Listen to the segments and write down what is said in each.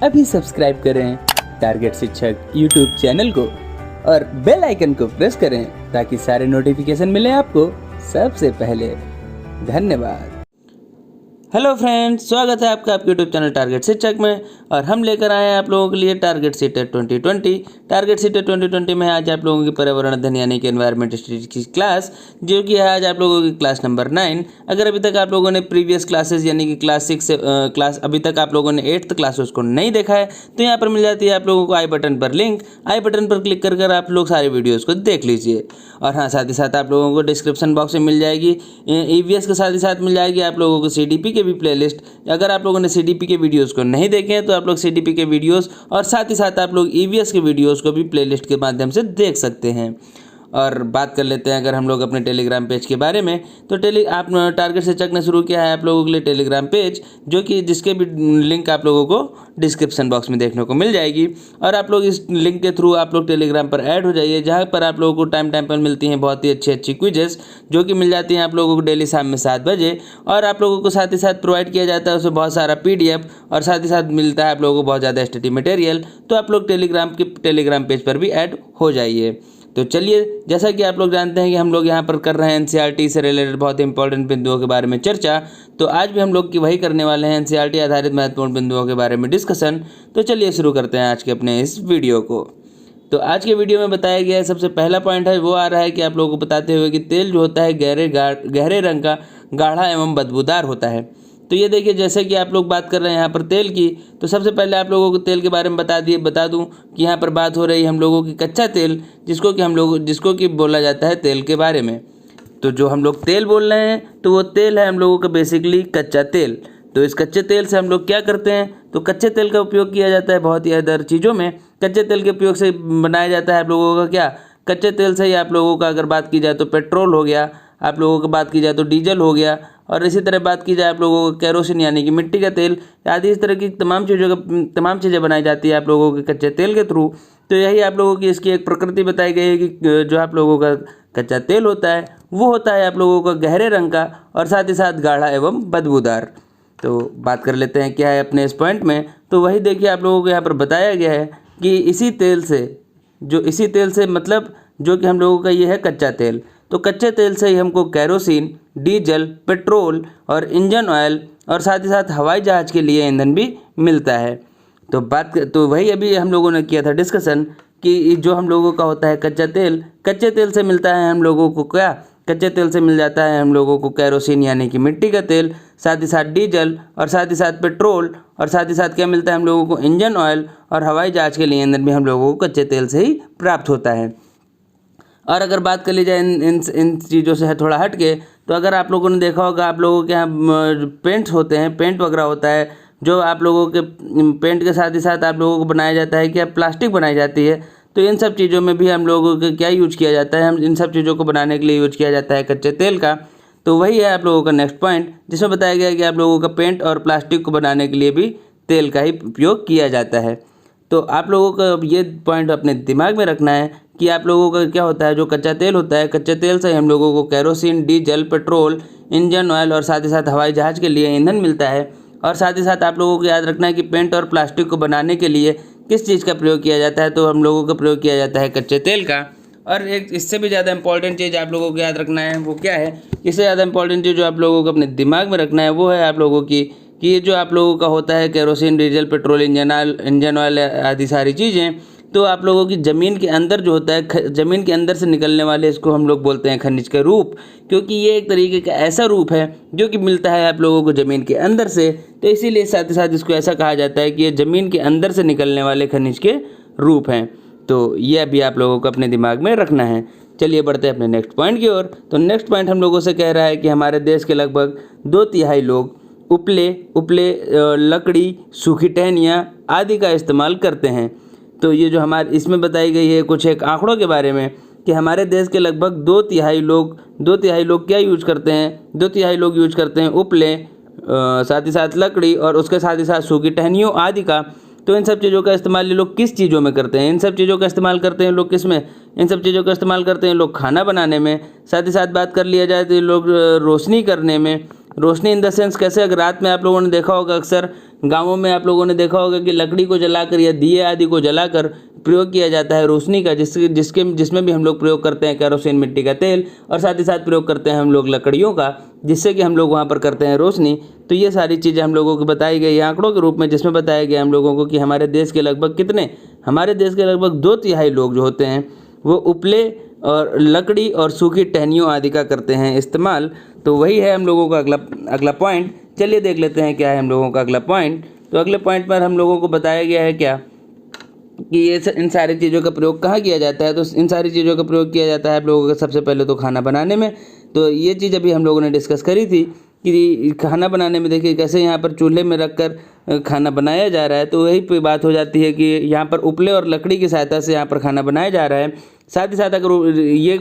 अभी सब्सक्राइब करें टारगेट शिक्षक यूट्यूब चैनल को और बेल आइकन को प्रेस करें ताकि सारे नोटिफिकेशन मिले आपको सबसे पहले। धन्यवाद। हेलो फ्रेंड्स, स्वागत है आपका आपके यूट्यूब चैनल टारगेट शिक्षक में। और हम लेकर आए हैं आप लोगों के लिए टारगेट सीटेट 2020। टारगेट सीटेट 2020 में आज आप लोगों की पर्यावरण अध्ययन यानी कि एनवायरमेंट स्टडीज की क्लास, जो कि है आज आप लोगों की क्लास नंबर 9। अगर अभी तक आप लोगों ने प्रीवियस क्लासेस यानी कि क्लास 6 से अभी तक आप लोगों ने 8th क्लास उसको नहीं देखा है तो यहाँ पर मिल जाती है आप लोगों को आई बटन पर लिंक। आई बटन पर क्लिक कर आप लोग सारे वीडियोज़ को देख लीजिए। और हाँ, साथ ही साथ आप लोगों को डिस्क्रिप्शन बॉक्स में मिल जाएगी EVS के साथ ही साथ मिल जाएगी आप लोगों को CDP के भी प्लेलिस्ट। अगर आप लोगों ने CDP के वीडियोस को नहीं देखे हैं तो आप लोग CDP के वीडियोस और साथ ही साथ आप लोग EVS के वीडियोस को भी प्लेलिस्ट के माध्यम से देख सकते हैं। और बात कर लेते हैं अगर हम लोग अपने टेलीग्राम पेज के बारे में, तो आप टारगेट शिक्षक ने शुरू किया है आप लोगों के लिए टेलीग्राम पेज, जो कि जिसके भी लिंक आप लोगों को डिस्क्रिप्शन बॉक्स में देखने को मिल जाएगी। और आप लोग इस लिंक के थ्रू आप लोग टेलीग्राम पर ऐड हो जाइए, जहाँ पर आप लोगों को टाइम पर मिलती हैं बहुत ही अच्छी क्विजेस, जो कि मिल जाती हैं आप लोगों को डेली शाम में 7 बजे। और आप लोगों को साथ ही साथ प्रोवाइड किया जाता है उसमें बहुत सारा PDF और साथ ही साथ मिलता है आप लोगों को बहुत ज़्यादा स्टडी मटेरियल। तो आप लोग टेलीग्राम पेज पर भी ऐड हो जाइए। तो चलिए, जैसा कि आप लोग जानते हैं कि हम लोग यहाँ पर कर रहे हैं NCERT से रिलेटेड बहुत ही इंपॉर्टेंट बिंदुओं के बारे में चर्चा, तो आज भी हम लोग की वही करने वाले हैं, NCERT आधारित महत्वपूर्ण बिंदुओं के बारे में डिस्कशन। तो चलिए शुरू करते हैं आज के अपने इस वीडियो को। तो आज के वीडियो में बताया गया है, सबसे पहला पॉइंट है वो आ रहा है कि आप लोगों को बताते हुए कि तेल जो होता है गहरे रंग का, गाढ़ा एवं बदबूदार होता है। तो ये देखिए, जैसे कि आप लोग बात कर रहे हैं यहाँ पर तेल की, तो सबसे पहले आप लोगों को तेल के बारे में बता दूं कि यहाँ पर बात हो रही है हम लोगों की कच्चा तेल, जिसको कि बोला जाता है तेल के बारे में। तो जो हम लोग तेल बोल रहे हैं तो वो तेल है हम लोगों का बेसिकली कच्चा तेल। तो इस कच्चे तेल से हम लोग क्या करते हैं, तो कच्चे तेल का उपयोग किया जाता है बहुत ही अदर चीज़ों में। कच्चे तेल के उपयोग से बनाया जाता है आप लोगों का क्या, कच्चे तेल से ही आप लोगों का अगर बात की जाए तो पेट्रोल हो गया, आप लोगों को बात की जाए तो डीजल हो गया, और इसी तरह बात की जाए आप लोगों को केरोसिन यानी कि मिट्टी का तेल आदि, इस तरह की तमाम चीज़ें बनाई जाती है आप लोगों के कच्चे तेल के थ्रू। तो यही आप लोगों की इसकी एक प्रकृति बताई गई है कि जो आप लोगों का कच्चा तेल होता है वो होता है आप लोगों का गहरे रंग का और साथ ही साथ गाढ़ा एवं बदबूदार। तो बात कर लेते हैं क्या है अपने इस पॉइंट में, तो वही देखिए आप लोगों को यहाँ पर बताया गया है कि इसी तेल से मतलब जो कि हम लोगों का ये है कच्चा तेल, तो कच्चे तेल से ही हमको केरोसिन, डीजल, पेट्रोल और इंजन ऑयल और साथ ही साथ हवाई जहाज़ के लिए ईंधन भी मिलता है। तो वही अभी हम लोगों ने किया था डिस्कशन कि जो हम लोगों का होता है कच्चा तेल, कच्चे तेल से मिलता है हम लोगों को क्या, कच्चे तेल से मिल जाता है हम लोगों को केरोसिन यानी कि मिट्टी का तेल, साथ ही साथ डीजल और साथ ही साथ पेट्रोल और साथ ही साथ क्या मिलता है हम लोगों को इंजन ऑयल, और हवाई जहाज़ के लिए ईंधन भी हम लोगों को कच्चे तेल से ही प्राप्त होता है। और अगर बात कर ली जाए इन चीज़ों से थोड़ा हट के, तो अगर आप लोगों ने देखा होगा आप लोगों के यहाँ पेंट्स होते हैं, पेंट वगैरह होता है, जो आप लोगों के पेंट के साथ ही साथ आप लोगों को बनाया जाता है क्या, प्लास्टिक बनाई जाती है। तो इन सब चीज़ों में भी हम लोगों को क्या यूज किया जाता है, हम इन सब चीज़ों को बनाने के लिए यूज किया जाता है कच्चे तेल का। तो वही है आप लोगों का नेक्स्ट पॉइंट, जिसमें बताया गया है कि आप लोगों का पेंट और प्लास्टिक को बनाने के लिए भी तेल का ही उपयोग किया जाता है। तो आप लोगों का ये पॉइंट अपने दिमाग में रखना है कि आप लोगों का क्या होता है, जो कच्चा तेल होता है, कच्चे तेल से हम लोगों को kerosene, diesel, petrol, engine oil और साथ ही साथ हवाई जहाज़ के लिए ईंधन मिलता है। और साथ ही साथ आप लोगों को याद रखना है कि पेंट और प्लास्टिक को बनाने के लिए किस चीज़ का प्रयोग किया जाता है, तो हम लोगों का प्रयोग किया जाता है कच्चे तेल का। और एक इससे भी ज़्यादा इंपॉर्टेंट चीज़ आप लोगों को याद रखना है वो क्या है, इससे ज़्यादा इंपॉर्टेंट चीज़ जो आप लोगों को अपने दिमाग में रखना है वो है आप लोगों की कि ये जो आप लोगों का होता है kerosene, diesel, petrol, engine oil आदि सारी चीज़ें, तो आप लोगों की ज़मीन के अंदर जो होता है, ज़मीन के अंदर से निकलने वाले इसको हम लोग बोलते हैं खनिज के रूप, क्योंकि ये एक तरीके का ऐसा रूप है जो कि मिलता है आप लोगों को ज़मीन के अंदर से। तो इसीलिए साथ ही साथ इसको ऐसा कहा जाता है कि ये ज़मीन के अंदर से निकलने वाले खनिज के रूप हैं। तो ये भी आप लोगों को अपने दिमाग में रखना है। चलिए बढ़ते हैं अपने नेक्स्ट पॉइंट की ओर। तो नेक्स्ट पॉइंट हम लोगों से कह रहा है कि हमारे देश के लगभग 2/3 लोग उपले लकड़ी, सूखी टहनियाँ आदि का इस्तेमाल करते हैं। तो ये जो हमारे इसमें बताई गई है कुछ एक आंकड़ों के बारे में कि हमारे देश के लगभग 2/3 लोग क्या यूज करते हैं, 2/3 लोग यूज करते हैं उपले, साथ ही साथ लकड़ी और उसके साथ ही साथ सूखी टहनियों आदि का। तो इन सब चीज़ों का इस्तेमाल ये लोग किस चीज़ों में करते हैं, इन सब चीज़ों का इस्तेमाल करते हैं लोग किस में, इन सब चीज़ों का इस्तेमाल करते हैं लोग खाना बनाने में। साथ ही साथ बात कर लिया जाए तो ये लोग रोशनी करने में, रोशनी इन द सेंस कैसे, अगर रात में आप लोगों ने देखा होगा अक्सर गाँवों में आप लोगों ने देखा होगा कि लकड़ी को जलाकर या दिए आदि को जलाकर प्रयोग किया जाता है रोशनी का, जिसमें भी हम लोग प्रयोग करते हैं केरोसिन, मिट्टी का तेल, और साथ ही साथ प्रयोग करते हैं हम लोग लकड़ियों का, जिससे कि हम लोग वहाँ पर करते हैं रोशनी। तो ये सारी चीज़ें हम लोगों को बताई गई आंकड़ों के रूप में, जिसमें बताया गया हम लोगों को कि हमारे देश के लगभग 2/3 लोग जो होते हैं वो उपले और लकड़ी और सूखी टहनियों आदि का करते हैं इस्तेमाल। तो वही है हम लोगों का अगला पॉइंट। चलिए देख लेते हैं क्या है हम लोगों का अगला पॉइंट। तो अगले पॉइंट पर हम लोगों को बताया गया है क्या कि इन सारी चीज़ों का प्रयोग कहाँ किया जाता है। तो इन सारी चीज़ों का प्रयोग किया जाता है आप लोगों का सबसे पहले तो खाना बनाने में। तो ये चीज़ अभी हम लोगों ने डिस्कस करी थी कि खाना बनाने में देखिए कैसे यहाँ पर चूल्हे में रखकर खाना बनाया जा रहा है। तो वही पे बात हो जाती है कि यहाँ पर उपले और लकड़ी की सहायता से यहाँ पर खाना बनाया जा रहा है। साथ ही साथ अगर ये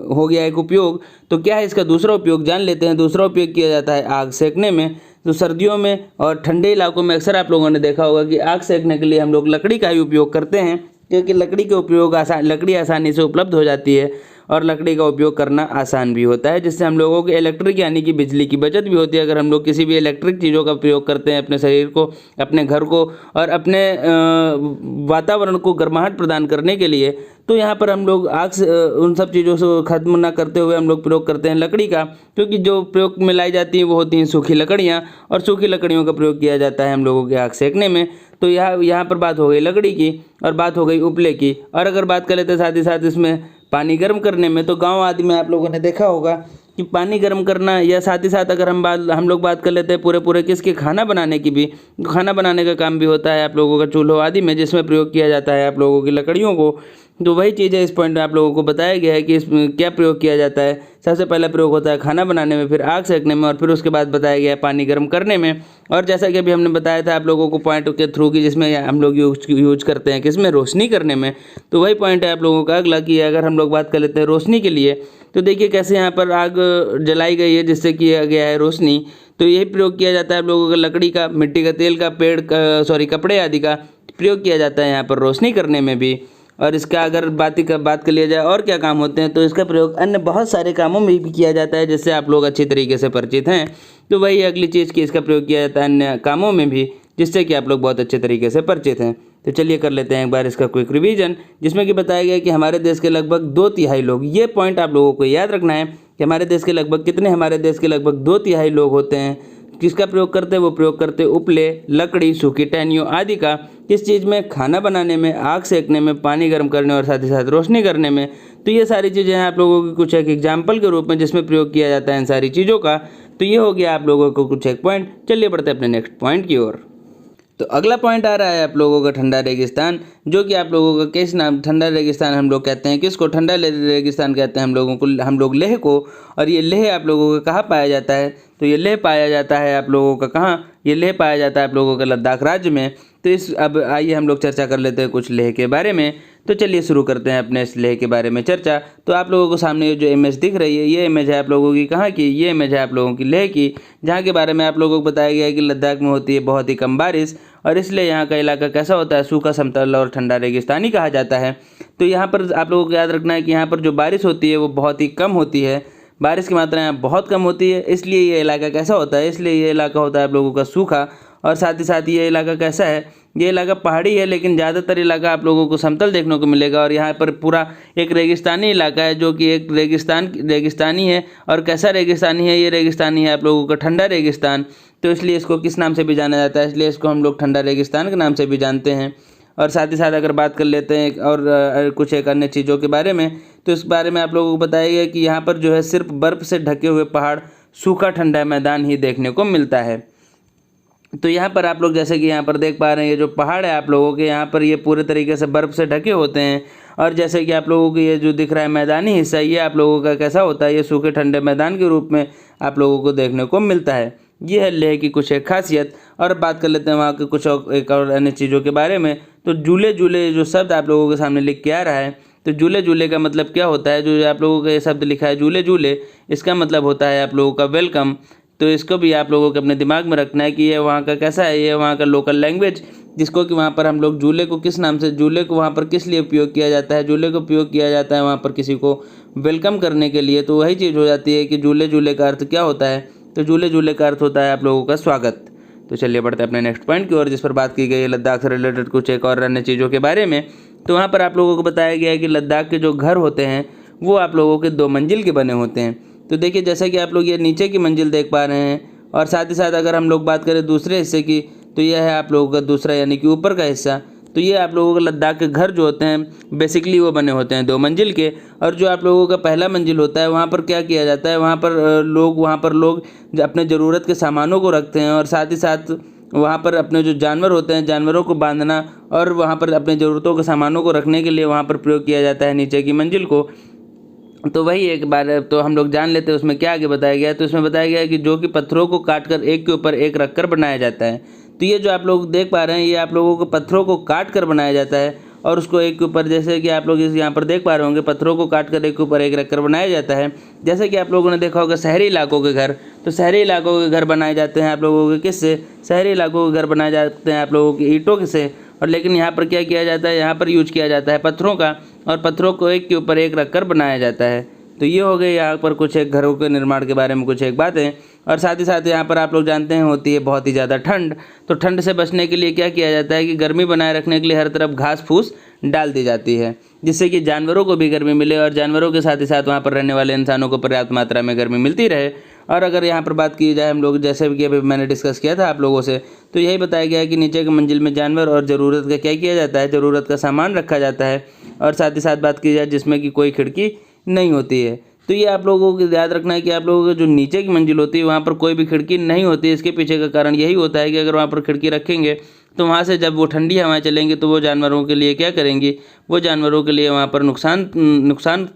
हो गया एक उपयोग, तो क्या है इसका दूसरा उपयोग जान लेते हैं। दूसरा उपयोग किया जाता है आग सेकने में। तो सर्दियों में और ठंडे इलाकों में अक्सर आप लोगों ने देखा होगा कि आग सेकने के लिए हम लोग लकड़ी का ही उपयोग करते हैं, क्योंकि लकड़ी आसानी से उपलब्ध हो जाती है और लकड़ी का उपयोग करना आसान भी होता है, जिससे हम लोगों के इलेक्ट्रिक यानी कि बिजली की बचत भी होती है। अगर हम लोग किसी भी इलेक्ट्रिक चीज़ों का प्रयोग करते हैं अपने शरीर को, अपने घर को और अपने वातावरण को गर्माहट प्रदान करने के लिए, तो यहाँ पर हम लोग आग से उन सब चीज़ों से खत्म ना करते हुए हम लोग प्रयोग करते हैं लकड़ी का, क्योंकि जो प्रयोग में लाई जाती हैं वो होती हैं सूखी लकड़ियाँ, और सूखी लकड़ियों का प्रयोग किया जाता है हम लोगों के आग सेकने में। तो यहाँ पर बात हो गई लकड़ी की और बात हो गई उपले की। और अगर बात कर लेते हैं साथ ही साथ इसमें पानी गर्म करने में, तो गांव आदि में आप लोगों ने देखा होगा कि पानी गर्म करना, या साथ ही साथ अगर हम लोग बात कर लेते हैं पूरे किसके खाना बनाने की भी, खाना बनाने का काम भी होता है आप लोगों का चूल्हों आदि में, जिसमें प्रयोग किया जाता है आप लोगों की लकड़ियों को। तो वही चीज़ है, इस पॉइंट में आप लोगों को बताया गया है कि इसमें क्या प्रयोग किया जाता है। सबसे पहला प्रयोग होता है खाना बनाने में, फिर आग सेकने में, और फिर उसके बाद बताया गया है पानी गर्म करने में। और जैसा कि अभी हमने बताया था आप लोगों को पॉइंट के थ्रू कि जिसमें हम लोग यूज करते हैं किसमें, रोशनी करने में। तो वही पॉइंट है आप लोगों का अगला कि अगर हम लोग बात कर लेते हैं रोशनी के लिए, तो देखिए कैसे यहाँ पर आग जलाई गई है जिससे किया गया है रोशनी। तो यही प्रयोग किया जाता है आप लोगों का लकड़ी का, मिट्टी का तेल का, कपड़े आदि का प्रयोग किया जाता है यहाँ पर रोशनी करने में भी। और इसका अगर बात कर लिया जाए और क्या काम होते हैं, तो इसका प्रयोग अन्य बहुत सारे कामों में भी किया जाता है, जिससे आप लोग अच्छी तरीके से परिचित हैं। तो वही अगली चीज़ की इसका प्रयोग किया जाता है अन्य कामों में भी, जिससे कि आप लोग बहुत अच्छे तरीके से परिचित हैं। तो चलिए कर लेते हैं एक बार इसका क्विक रिवीजन, जिसमें कि बताया गया कि हमारे देश के लगभग 2/3 लोग, ये पॉइंट आप लोगों को याद रखना है कि हमारे देश के लगभग 2/3 लोग होते हैं किसका प्रयोग करते हैं, वो प्रयोग करते हैं उपले, लकड़ी, सूखी टहनियों आदि का। किस चीज़ में, खाना बनाने में, आग सेकने में, पानी गर्म करने और साथ ही साथ रोशनी करने में। तो ये सारी चीज़ें हैं आप लोगों की कुछ एक एग्जाम्पल के रूप में जिसमें प्रयोग किया जाता है इन सारी चीज़ों का। तो ये हो गया आप लोगों को कुछ एक पॉइंट। चलिए बढ़ते हैं अपने नेक्स्ट पॉइंट की ओर। तो अगला पॉइंट आ रहा है आप लोगों का ठंडा रेगिस्तान, जो कि आप लोगों का किस नाम, ठंडा रेगिस्तान हम लोग कहते हैं किसको, ठंडा रेगिस्तान कहते हैं हम लोग लेह को। और ये लेह आप लोगों का कहाँ पाया जाता है, तो ये लेह पाया जाता है आप लोगों का कहाँ, ये लेह पाया जाता है आप लोगों का लद्दाख राज्य में। तो अब आइए हम लोग चर्चा कर लेते हैं कुछ लेह के बारे में। तो चलिए शुरू करते हैं अपने इस लेह के बारे में चर्चा। तो आप लोगों को सामने जो इमेज दिख रही है, ये इमेज है आप लोगों की कहाँ की, ये इमेज है आप लोगों की लेह की, जहाँ के बारे में आप लोगों को बताया गया है कि लद्दाख में होती है बहुत ही कम बारिश, और इसलिए यहाँ का इलाका कैसा होता है, सूखा, समतल और ठंडा रेगिस्तानी कहा जाता है। तो यहाँ पर आप लोगों को याद रखना है कि यहाँ पर जो बारिश होती है वो बहुत ही कम होती है, बारिश की मात्रा यहाँ बहुत कम होती है। इसलिए ये इलाका कैसा होता है, इसलिए ये इलाका होता है आप लोगों का सूखा। और साथ ही साथ ये इलाका कैसा है, ये इलाका पहाड़ी है, लेकिन ज़्यादातर इलाका आप लोगों को समतल देखने को मिलेगा। और यहाँ पर पूरा एक रेगिस्तानी इलाका है, जो कि एक रेगिस्तानी है। और कैसा रेगिस्तानी है, ये रेगिस्तानी है आप लोगों का ठंडा रेगिस्तान। तो इसलिए इसको किस नाम से भी जाना जाता है, इसलिए इसको हम लोग ठंडा रेगिस्तान के नाम से भी जानते हैं। और साथ ही साथ अगर बात कर लेते हैं और कुछ एक अन्य चीज़ों के बारे में, तो इस बारे में आप लोगों को बताया गया कि यहाँ पर जो है सिर्फ बर्फ़ से ढके हुए पहाड़, सूखा ठंडा मैदान ही देखने को मिलता है। तो यहाँ पर आप लोग जैसे कि यहाँ पर देख पा रहे हैं, ये जो पहाड़ है आप लोगों के यहाँ पर, ये पूरे तरीके से बर्फ़ से ढके होते हैं। और जैसे कि आप लोगों को ये जो दिख रहा है मैदानी हिस्सा, ये आप लोगों का कैसा होता है, ये सूखे ठंडे मैदान के रूप में आप लोगों को देखने को मिलता है। ये है लेह की कुछ एक खासियत। और बात कर लेते हैं वहाँ के कुछ एक और अन्य चीज़ों के बारे में। तो झूले जो शब्द आप लोगों के सामने लिख के आ रहा है, तो झूले का मतलब क्या होता है, जो आप लोगों का ये शब्द लिखा है झूले, इसका मतलब होता है आप लोगों का वेलकम। तो इसको भी आप लोगों को अपने दिमाग में रखना है कि ये वहाँ का कैसा है, ये वहाँ का लोकल लैंग्वेज, जिसको कि वहाँ पर हम लोग झूले को किस नाम से, झूले को वहाँ पर किस लिए उपयोग किया जाता है, झूले को उपयोग किया जाता है वहाँ पर किसी को वेलकम करने के लिए। तो वही चीज़ हो जाती है कि झूले का अर्थ क्या होता है, तो झूले झूले का अर्थ होता है आप लोगों का स्वागत। तो चलिए बढ़ते हैं अपने नेक्स्ट पॉइंट की ओर, जिस पर बात की गई है लद्दाख से रिलेटेड कुछ एक और अन्य चीज़ों के बारे में। तो वहाँ पर आप लोगों को बताया गया है कि लद्दाख के जो घर होते हैं वो आप लोगों के 2 मंजिल के बने होते हैं। तो देखिए जैसा कि आप लोग ये नीचे की मंजिल देख पा रहे हैं, और साथ ही साथ अगर हम लोग बात करें दूसरे हिस्से की, तो यह है आप लोगों का दूसरा यानी कि ऊपर का हिस्सा। तो ये आप लोगों के लद्दाख के घर जो होते हैं बेसिकली वो बने होते हैं 2 मंजिल के। और जो आप लोगों का पहला मंजिल होता है वहाँ पर क्या किया जाता है, वहाँ पर लोग अपने ज़रूरत के सामानों को रखते हैं, और साथ ही साथ वहाँ पर अपने जो जानवर होते हैं जानवरों को बांधना और वहाँ पर अपने ज़रूरतों के सामानों को रखने के लिए वहाँ पर प्रयोग किया जाता है नीचे की मंजिल को। तो वही एक बार तो हम लोग जान लेते हैं उसमें क्या आगे बताया गया है। तो इसमें बताया गया है कि जो कि पत्थरों को काट कर एक के ऊपर एक रखकर बनाया जाता है। तो ये जो आप लोग देख पा रहे हैं ये आप लोगों को पत्थरों को काट कर बनाया जाता है, और उसको एक के ऊपर, जैसे कि आप लोग इस यहाँ पर देख पा रहे होंगे, पत्थरों को काट कर एक के ऊपर एक रखकर बनाया जाता है। जैसे कि आप लोगों ने देखा होगा शहरी इलाकों के घर, तो शहरी इलाकों के घर बनाए जाते हैं आप लोगों के किससे, शहरी इलाकों के घर बनाए जाते हैं आप लोगों की ईंटों से। और लेकिन यहाँ पर क्या किया जाता है, यहाँ पर यूज किया जाता है पत्थरों का, और पत्थरों को एक के ऊपर एक रखकर बनाया जाता है। तो ये हो गए यहाँ पर कुछ एक घरों के निर्माण के बारे में कुछ एक बातें। और साथ ही साथ यहाँ पर आप लोग जानते हैं होती है बहुत ही ज़्यादा ठंड। तो ठंड से बचने के लिए क्या किया जाता है कि गर्मी बनाए रखने के लिए हर तरफ घास फूस डाल दी जाती है, जिससे कि जानवरों को भी गर्मी मिले और जानवरों के साथ ही साथ वहाँ पर रहने वाले इंसानों को पर्याप्त मात्रा में गर्मी मिलती रहे। और अगर यहाँ पर बात की जाए हम लोग, जैसे कि अभी मैंने डिस्कस किया था आप लोगों से, तो यही बताया गया है कि नीचे की मंजिल में जानवर और ज़रूरत का क्या किया जाता है, ज़रूरत का सामान रखा जाता है। और साथ ही साथ बात की जाए जिसमें कि कोई खिड़की नहीं होती है। तो ये आप लोगों को याद रखना है कि आप लोगों को जो नीचे की मंजिल होती है वहाँ पर कोई भी खिड़की नहीं होती है। इसके पीछे का कारण यही होता है कि अगर वहाँ पर खिड़की रखेंगे तो वहाँ से जब वो ठंडी हवाएं चलेंगी तो वो जानवरों के लिए क्या करेंगी, वो जानवरों के लिए वहाँ पर नुकसान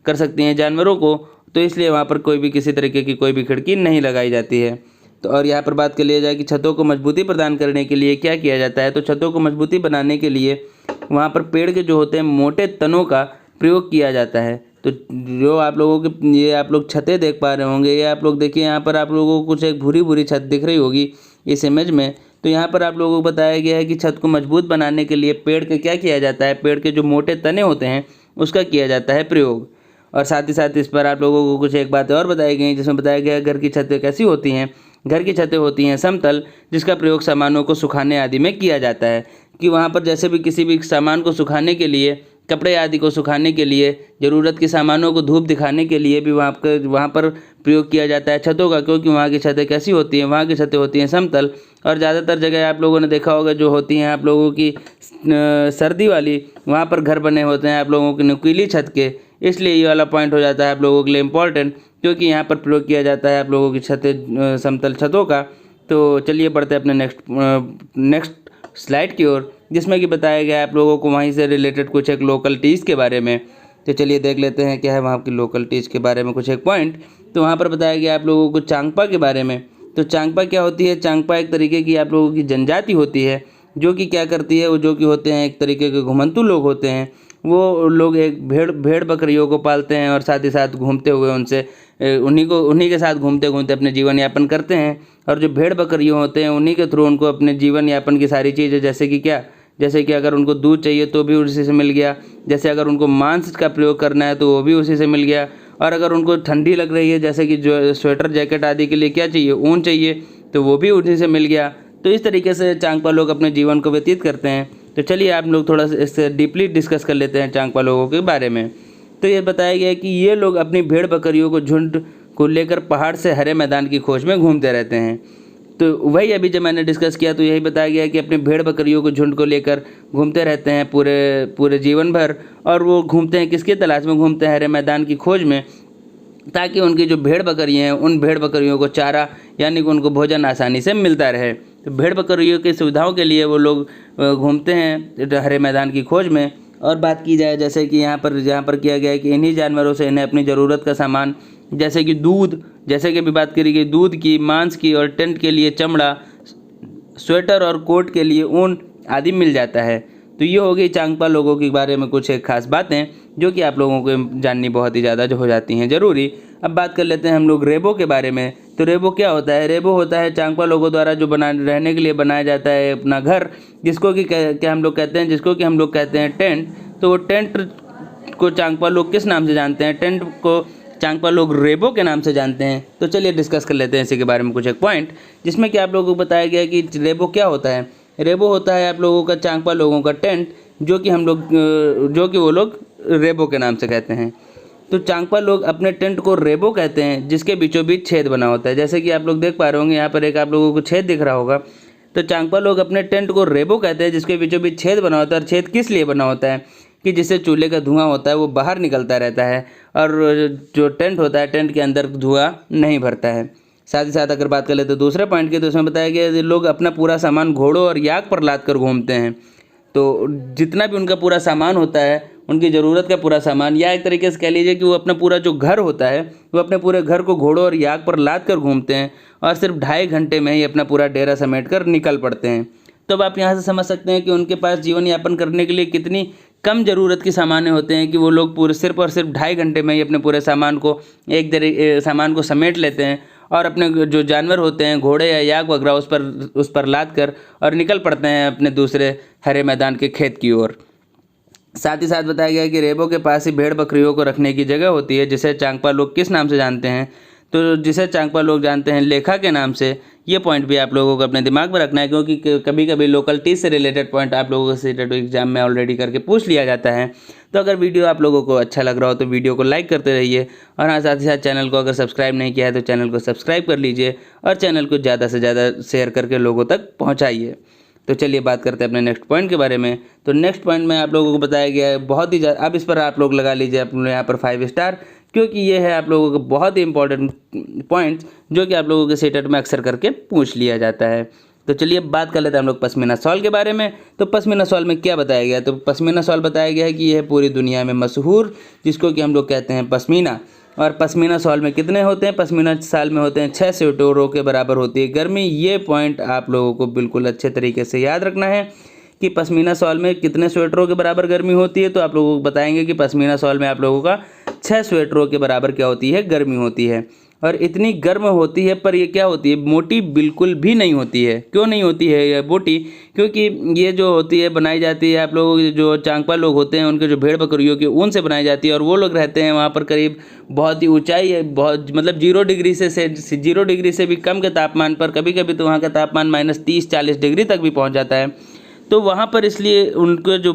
कर सकती हैं जानवरों को। तो इसलिए वहाँ पर कोई भी किसी तरीके की कोई भी खिड़की नहीं लगाई जाती है। तो और यहाँ पर बात कर लिया जाए कि छतों को मजबूती प्रदान करने के लिए क्या किया जाता है, तो छतों को मजबूती बनाने के लिए वहाँ पर पेड़ के जो होते हैं मोटे तनों का प्रयोग किया जाता है। तो जो आप लोगों के ये आप लोग छतें देख पा रहे होंगे, ये आप लोग देखिए यहाँ पर आप लोगों को कुछ एक भूरी भूरी छत दिख रही होगी इस इमेज में। तो यहाँ पर आप लोगों को बताया गया है कि छत को मजबूत बनाने के लिए पेड़ के क्या किया जाता है, पेड़ के जो मोटे तने होते हैं उसका किया जाता है प्रयोग। और साथ ही साथ इस पर आप लोगों को कुछ एक बातें और बताई गई जिसमें बताया गया है घर की छतें कैसी होती हैं। घर की छतें होती हैं समतल, जिसका प्रयोग सामानों को सुखाने आदि में किया जाता है। कि वहाँ पर जैसे भी किसी भी सामान को सुखाने के लिए, कपड़े आदि को सुखाने के लिए, ज़रूरत के सामानों को धूप दिखाने के लिए भी वहाँ पर प्रयोग किया जाता है छतों का। क्योंकि वहाँ की छतें कैसी होती हैं, वहाँ की छतें होती हैं समतल। और ज़्यादातर जगह आप लोगों ने देखा होगा जो होती हैं आप लोगों की सर्दी वाली, वहाँ पर घर बने होते हैं आप लोगों की नुकीली छत के। इसलिए ये वाला पॉइंट हो जाता है आप लोगों के लिए इम्पॉर्टेंट, क्योंकि यहाँ पर प्रयोग किया जाता है आप लोगों की छतें समतल छतों का। तो चलिए बढ़ते हैं अपने नेक्स्ट स्लाइड की ओर, जिसमें कि बताया गया है आप लोगों को वहीं से रिलेटेड कुछ एक लोकल टीज के बारे में। तो चलिए देख लेते हैं क्या है वहाँ की लोकल टीज के बारे में कुछ एक पॉइंट। तो वहाँ पर बताया गया आप लोगों को चांगपा के बारे में। तो चांगपा क्या होती है, चांगपा एक तरीके की आप लोगों की जनजाति होती है जो कि क्या करती है, वो जो कि होते हैं एक तरीके के घुमंतू लोग होते हैं। वो लोग एक भेड़ बकरियों को पालते हैं और साथ ही साथ घूमते हुए उनसे उन्हीं के साथ घूमते घूमते अपने जीवन यापन करते हैं। और जो भेड़ बकरियों होते हैं उन्हीं के थ्रू उनको अपने जीवन यापन की सारी चीज़ें, जैसे कि क्या, जैसे कि अगर उनको दूध चाहिए तो भी उसी से मिल गया, जैसे अगर उनको मांस का प्रयोग करना है तो वो भी उसी से मिल गया, और अगर उनको ठंडी लग रही है जैसे कि जो स्वेटर जैकेट आदि के लिए क्या चाहिए, ऊन चाहिए, तो वो भी उसी से मिल गया। तो इस तरीके से चांगपा लोग अपने जीवन को व्यतीत करते हैं। तो चलिए आप लोग थोड़ा सा इससे डीपली डिस्कस कर लेते हैं चांगपा लोगों के बारे में। तो ये बताया गया है कि ये लोग अपनी भेड़ बकरियों को झुंड को लेकर पहाड़ से हरे मैदान की खोज में घूमते रहते हैं। तो वही अभी जब मैंने डिस्कस किया तो यही बताया गया कि अपने भेड़ बकरियों को झुंड को लेकर घूमते रहते हैं पूरे जीवन भर। और वो घूमते हैं किसकी तलाश में, घूमते हैं हरे मैदान की खोज में, ताकि उनकी जो भेड़ बकरियाँ हैं उन भेड़ बकरियों को चारा यानी कि उनको भोजन आसानी से मिलता रहे। तो भेड़ बकरियों की सुविधाओं के लिए वो लोग घूमते हैं हरे मैदान की खोज में। और बात की जाए जैसे कि यहाँ पर किया गया है कि इन्हीं जानवरों से इन्हें अपनी ज़रूरत का सामान जैसे कि दूध, जैसे कि अभी बात करी गई दूध की, मांस की, और टेंट के लिए चमड़ा, स्वेटर और कोट के लिए ऊन आदि मिल जाता है। तो ये हो गई चांगपा लोगों के बारे में कुछ एक खास बातें जो कि आप लोगों को जाननी बहुत ही ज़्यादा जो हो जाती हैं ज़रूरी। अब बात कर लेते हैं हम लोग रेबो के बारे में। तो रेबो क्या होता है, रेबो होता है चांगपा लोगों द्वारा जो रहने के लिए बनाया जाता है अपना घर, जिसको कि क्या हम लोग कहते हैं, जिसको कि हम लोग कहते हैं टेंट। तो वो टेंट को चांगपा लोग किस नाम से जानते हैं, टेंट को चांगपा लोग रेबो के नाम से जानते हैं। तो चलिए डिस्कस कर लेते हैं इसी के बारे में कुछ एक पॉइंट, जिसमें कि आप लोगों को बताया गया कि रेबो क्या होता है। रेबो होता है आप लोगों का चांगपा लोगों का टेंट, जो कि वो लोग रेबो के नाम से कहते हैं। तो चांगपा लोग अपने टेंट को रेबो कहते हैं, जिसके बीचों बीच छेद बना होता है। जैसे कि आप लोग देख पा रहे होंगे, यहाँ पर एक आप लोगों को छेद दिख रहा होगा। तो चांगपा लोग अपने टेंट को रेबो कहते हैं, जिसके बीचों बीच छेद बना होता है। और छेद किस लिए बना होता है कि जिससे चूल्हे का धुआं होता है वो बाहर निकलता रहता है, और जो टेंट होता है टेंट के अंदर धुआं नहीं भरता है। साथ ही साथ अगर बात कर ले तो दूसरे पॉइंट की, तो उसमें बताया गया है लोग अपना पूरा सामान घोड़ों और याक पर लाद कर घूमते हैं। तो जितना भी उनका पूरा सामान होता है, उनकी ज़रूरत का पूरा सामान, या एक तरीके से कह लीजिए कि वो अपना पूरा जो घर होता है वो अपने पूरे घर को घोड़ों और याक पर लाद कर घूमते हैं, और सिर्फ 2.5 घंटे में ही अपना पूरा डेरा समेट कर निकल पड़ते हैं। तो अब आप यहाँ से समझ सकते हैं कि उनके पास जीवन यापन करने के लिए कितनी कम ज़रूरत के सामान होते हैं कि वो लोग पूरे सिर्फ और सिर्फ 2.5 घंटे में ही अपने पूरे सामान को सामान को समेट लेते हैं, और अपने जो जानवर होते हैं घोड़े या याक वगैरह उस पर लाद कर और निकल पड़ते हैं अपने दूसरे हरे मैदान के खेत की ओर। साथ ही साथ बताया गया है कि रेबो के पास ही भेड़ बकरियों को रखने की जगह होती है, जिसे चांगपा लोग किस नाम से जानते हैं, तो जिसे चांगपा लोग जानते हैं लेखा के नाम से। ये पॉइंट भी आप लोगों को अपने दिमाग में रखना है, क्योंकि कभी कभी लोकलिटी से रिलेटेड पॉइंट आप लोगों को सीटेट एग्जाम में ऑलरेडी करके पूछ लिया जाता है। तो अगर वीडियो आप लोगों को अच्छा लग रहा हो तो वीडियो को लाइक करते रहिए, और हाँ साथ ही साथ चैनल को अगर सब्सक्राइब नहीं किया है तो चैनल को सब्सक्राइब कर लीजिए, और चैनल को ज़्यादा से ज़्यादा शेयर करके लोगों तक पहुँचाइए। तो चलिए बात करते हैं अपने नेक्स्ट पॉइंट के बारे में। तो नेक्स्ट पॉइंट में आप लोगों को बताया गया है बहुत ही ज़्यादा, अब इस पर आप लोग लगा लीजिए अपने यहाँ पर 5 स्टार, क्योंकि ये है आप लोगों को बहुत ही इंपॉर्टेंट पॉइंट, जो कि आप लोगों के सीटेट में अक्सर करके पूछ लिया जाता है। तो चलिए बात कर लेते हैं हम लोग पश्मीना शॉल के बारे में। तो पश्मीना शॉल में क्या बताया गया है, तो पश्मीना शॉल बताया गया है कि यह पूरी दुनिया में मशहूर, जिसको कि हम लोग कहते हैं पश्मीना। और पश्मीना शॉल में कितने होते हैं, पश्मीना शाल में होते हैं 6 स्वेटरों के बराबर होती है गर्मी। ये पॉइंट आप लोगों को बिल्कुल अच्छे तरीके से याद रखना है कि पश्मीना शॉल में कितने स्वेटरों के बराबर गर्मी होती है। तो आप लोगों को बताएंगे कि पश्मीना शॉल में आप लोगों का 6 स्वेटरों के बराबर क्या होती है, गर्मी होती है। और इतनी गर्म होती है, पर ये क्या होती है, मोटी बिल्कुल भी नहीं होती है। क्यों नहीं होती है ये मोटी, क्योंकि ये जो होती है बनाई जाती है आप लोगों के जो चांगपा लोग होते हैं उनके जो भेड़ बकरियों के ऊन से बनाई जाती है, और वो लोग रहते हैं वहाँ पर करीब बहुत ही ऊंचाई है, बहुत मतलब 0 डिग्री से 0 डिग्री से भी कम के तापमान पर, कभी कभी तो वहाँ का तापमान -30-40 डिग्री तक भी पहुँच जाता है। तो वहाँ पर इसलिए उनके जो